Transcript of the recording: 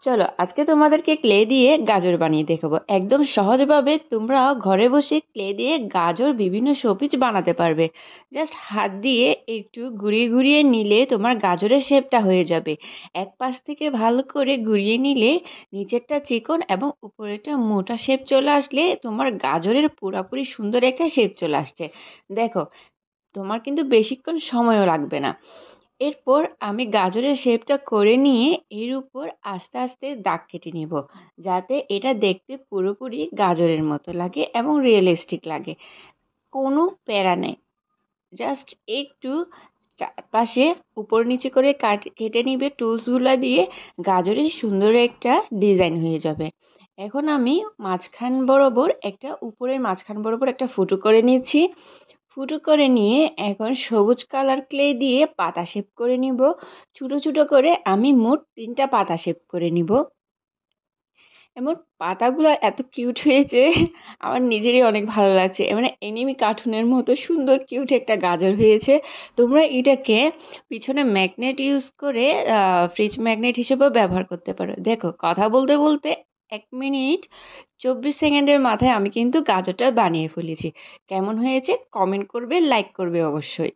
চলো আজকে তোমাদেরকে ক্লে দিয়ে গাজর বানিয়ে দেখাবো। একদম সহজভাবে তোমরা ঘরে বসে ক্লে দিয়ে গাজর বিভিন্ন শোপিস বানাতে পারবে। জাস্ট হাত দিয়ে একটু ঘুরিয়ে ঘুরিয়ে নিলে তোমার গাজরের শেপটা হয়ে যাবে। এক পাশ থেকে ভালো করে ঘুরিয়ে নিলে নিচেরটা চিকন এবং উপরেরটা মোটা শেপ চলে আসলে তোমার গাজরের পুরোপুরি সুন্দর একটা শেপ চলে আসছে। দেখো, তোমার কিন্তু বেশিক্ষণ সময়ও লাগবে না। এরপর আমি গাজরের শেপটা করে নিয়ে এর উপর আস্তে আস্তে দাগ কেটে নিব, যাতে এটা দেখতে পুরোপুরি গাজরের মতো লাগে এবং রিয়েলিস্টিক লাগে। কোনো প্যারা নেই, জাস্ট একটু চারপাশে উপর নিচে করে কেটে নিবে টুলসগুলো দিয়ে। গাজরের সুন্দর একটা ডিজাইন হয়ে যাবে। এখন আমি উপরের মাঝখান বরাবর একটা ফুটো করে নিয়েছি। ফুটো করে নিয়ে এখন সবুজ কালার ক্লে দিয়ে পাতা শেপ করে নিব। ছোটো ছোটো করে আমি মোট 3টা পাতা শেপ করে নিব। এমন পাতাগুলো এত কিউট হয়েছে, আমার নিজেরই অনেক ভালো লাগছে। মানে এনিমি কার্টুনের মতো সুন্দর কিউট একটা গাজর হয়েছে। তোমরা এটাকে পিছনে ম্যাগনেট ইউজ করে ফ্রিজ ম্যাগনেট হিসেবেও ব্যবহার করতে পারো। দেখো, কথা বলতে বলতে 1 মিনিট 24 সেকেন্ডের মাথায় আমি কিন্তু গাজরটা বানিয়ে ফেলেছি। কেমন হয়েছে কমেন্ট করবে, লাইক করবে অবশ্যই।